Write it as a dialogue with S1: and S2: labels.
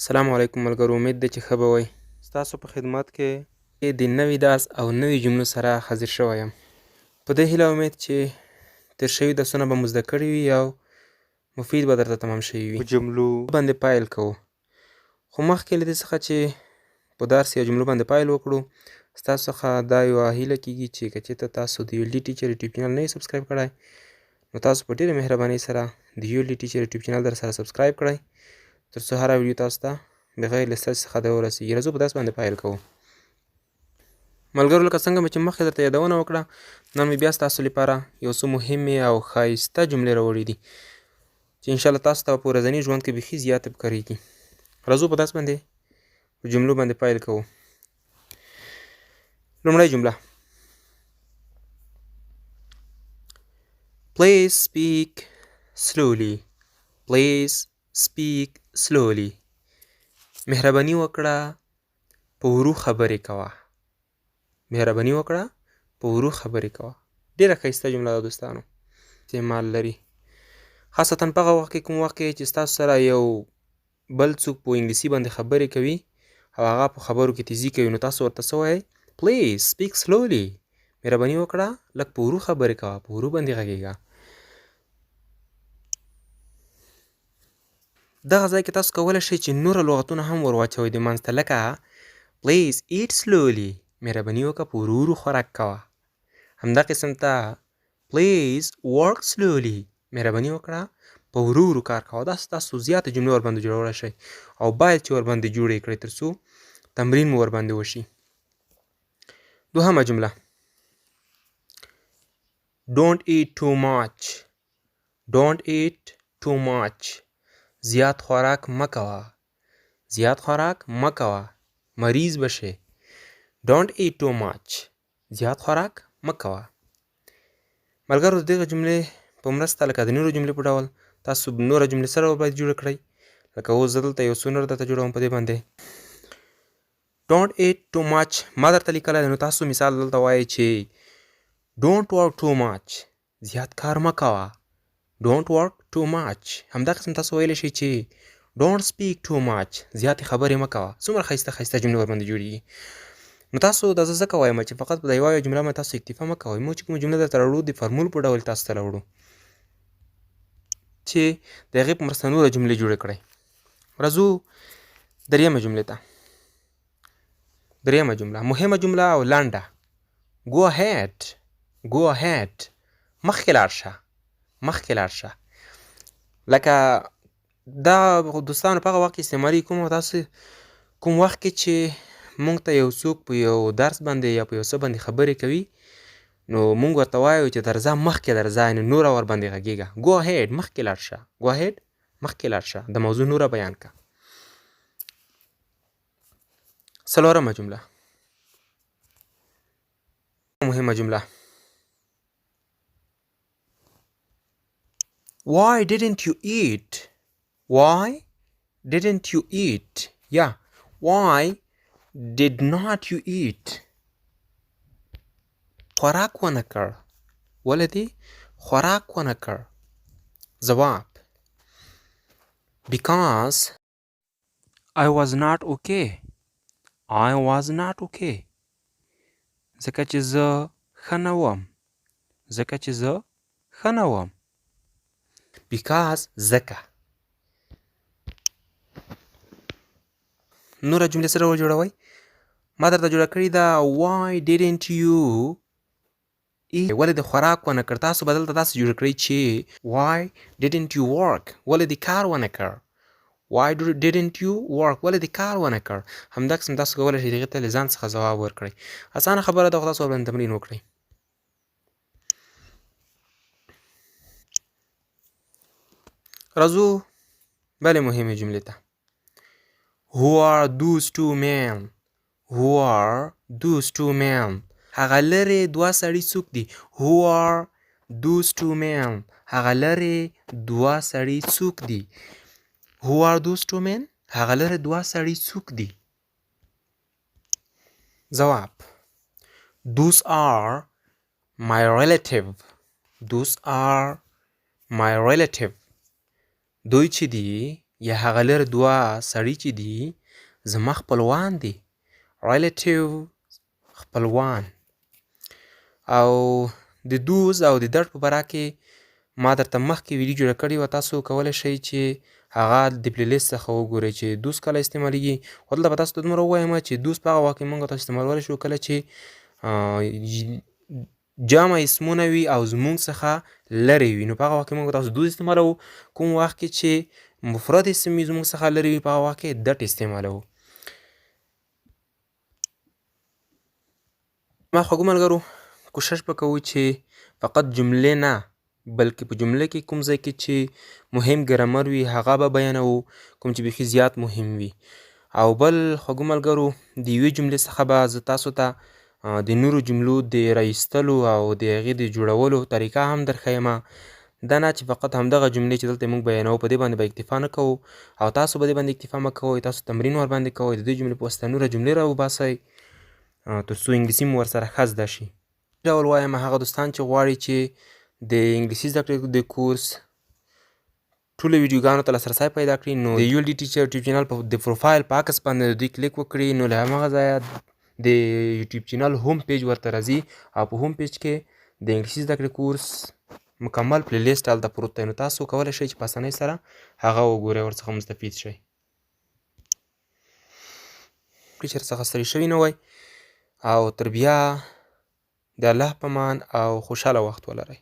S1: السلام علیکم ملګرو، امید ده چې ښه به وئ. ستاسو په خدمت کې د نوي درس او نوي جملو سره حاضر شوی یم. په دې هیله امید چې تېر شوي درسونه به مو زده کړي وي او مفید به درته تمام شوي وي. په جملو باندې پیل کوو، خو مخکې له دې څخه چې په درس یا جملو باندې پیل وکړو، ستاسو څخه دا یوه هیله کېږي چې که چېرته تاسو د یو ټیچر یوټیوب چینل نه یې سبسکرایب کړی، نو تاسو په ډېرې مهربانۍ سره د یو ټیچر یوټیوب چینل در سره سبسکرایب کړئ، تر څو هره ویډیو تاسو ته بغیر له ستاسو څخه د ورسېږي. راځو په درس باندې پیل کوو. ملګرو، لکه څنګه مې چې مخکې درته یادونه وکړه، نن مې بیا ستاسو لپاره یو څه مهمې او ښایسته جملې راوړي دي چې انشاءالله تاسو ته په ورځني ژوند کې بیخي زیاتې پکارېږي. راځو په درس باندې په جملو باندې پیل کوو. لومړی جمله: Please speak slowly. Please speak slowly. مهرباني وکړه په ورو خبرې کوه. مهرباني وکړه په ورو خبرې کوه. ډېره ښایسته جمله ده دوستانو. استعمال لري خاصتا په هغه وخت کې، کوم وخت کې چې ستاسو سره یو بل څوک په انګلیسي باندې خبرې کوي او هغه په خبرو کې تیزي کوي، نو تاسو ورته څه وایئ؟ Please speak slowly. مهرباني وکړه لږ په ورو خبرې کوه، په ورو باندې غږېږه. دغه ځای کې تاسو کولی شئ چې نوره لغتونه هم ور واچوئ د منځ ته، لکه Please eat slowly. مهرباني وکړه په ورو ورو خوراک کوه. همدا قسم ته Please work slowly. مهرباني وکړه په ورو ورو کار کوه. داسې تاسو زیاتې جملې ورباندې جوړولی شئ او باید چې ورباندې جوړې کړئ تر څو تمرین مو ورباندې وشي. دوهمه جمله: Don't eat too much. Don't eat too much. زیات خوراک مه کوه. زیات خوراک مه کوه، مریض بشې. Don't eat too much. زیات خوراک مه کوه. ملګرو، د دغه جملې په مرسته لکه د نورو جملې په ډول تاسو نوره جملې سره باید جوړه کړئ. لکه اوس زه دلته یو څو نور درته جوړوم په دې باندې. Don't eat too much ما درته لیکلی دی، نو تاسو مثال دلته وایئ چې Don't work too much. زیات کار مه کوه. Don't work too much. همدا قسم تاسو ویلی شئ چې Don't speak too much. زیاتې خبرې مه کوه. څومره ښایسته ښایسته جملې ورباندې جوړېږي. نو تاسو دا زه ځکه وایم چې فقط په د یوه جمله باندې تاسو اکتفا مه کوئ. موږ چې کومه جمله درته راوړو د فارمول په ډول تاسو ته راوړو چې د هغې په مرسته نوره جملې جوړې کړئ. راځو درېیمه جملې ته. درېیمه جمله مهمه جمله او لنډه. Go ahead. Go ahead. مخکې لاړ شه. مخکې لاړ شه. لکه دا دوستانو په هغه وخت کې استعمالېږي کوم وخت کې چې مونږ ته یو څوک په یو درس باندې یا په یو څه باندې خبرې کوي، نو مونږ ورته وایو چې درځه مخکې درځه، یعنې نوره ورباندې غږېږه. Go ahead. مخکې لاړ شه. Go ahead. مخکې لاړ شه. د موضوع نوره بیان کړه. څلورمه جمله مهمه جمله: Why didn't you eat? Why didn't you eat? Yeah. Why did not you eat? خوراک ونه کړ. ولې دې خوراک ونه کړ؟ ځواب: Because I was not okay. I was not okay. ځکه چې زه ښه نه وم. ځکه چې زه ښه نه وم. Because ځکه. نوره جملې سره وجوړوئ. ما درته جوړه کړې ده Why didn't you eat؟ ولې دې خوراک ونه کړ؟ تاسو به دلته داسې جوړه کړئ چې Why didn't you work؟ ولې دې کار ونه کړ؟ Why didn't you work؟ ولې دې کار ونه کړ؟ همدا قسم تاسو کولی شئ هغې ته له ځان څخه ځواب ورکړئ. اسانه خبره ده، خو تاسو ورباندې تمرین وکړئ. راځو بلې مهمې جملې ته. Who are those two men? Who are those two men? هغه لرې دوه سړي څوک دي؟ Who are those two men? هغه لرې دوه سړي څوک دي؟ Who are those two men? هغه لرې دوه سړي څوک دي؟ ځواب: Those are my relative. Those are my relative. دوی چې دي یا هغه لرې دوه سړي چې دي زما خپلوان دي. relative خپلوان. او د دوز او د دړ په باره کې ما درته مخکې ویډیو جوړه کړې وه. تاسو کولی شئ چې هغه د پلی لیست څخه وګورئ چې دوز کله استعمالیږي. خو دلته به تاسو ته دومره ووایم چې دوز په هغه وخت کې موږ تاسو استعمالولی شو کله چې جمع اسمونه وي او زموږ څخه لرې وي، نو په هغه وخت کې موږ تاسو دوز استعمالوو. کوم وخت کې چې مفرد اسم وي زموږ څخه لرې وي په هغه وخت کې دټ استعمالوو. ما خوږو ملګرو کوشش به کوو چې فقط جملې نه بلکې په جمله کې کوم ځای کې چې مهم ګرامر وي هغه به بیانوو، کوم چې بیخي زیات مهم وي. او بل خوږو ملګرو د یوې جملې څخه به زه تاسو ته د نورو جملو د رایستلو او د هغې د جوړولو طریقه هم درښیم. دا نه چې فقط همدغه جملې چې دلته موږ بیانوو په دې باندې به اکتفا نه کوو او تاسو به دې باندې اکتفا مه کوئ. تاسو تمرین ورباندې کوئ، د دې جملې په واسطه نوره جملې راوباسئ تر څو انګلیسي مو ورسره ښه زده شي. ډول وایم هغه دوستان چې غواړي چې د انګلیسي زده کړې د کورس ټولو ویډیوګانو ته لاسرسی پیدا کړي، نو د ULD ټیچر یوټیوب چینل په د پروفایل په عکس باندې دوی کلیک وکړي، نو له هماغه ځایه د یوټیوب چینل هوم پیج ورته راځي او په هوم پیج کې د انګلیسي زده کړې کورس مکمل پلی لیست هلته پروت دی. نو تاسو کولی شئ چې په اسانۍ سره هغه وګورئ، ورڅخه مستفید شئ. چې ورڅخه ستړي شوي نه وئ او تر بیا د الله په امان او خوشحاله وخت ولرئ.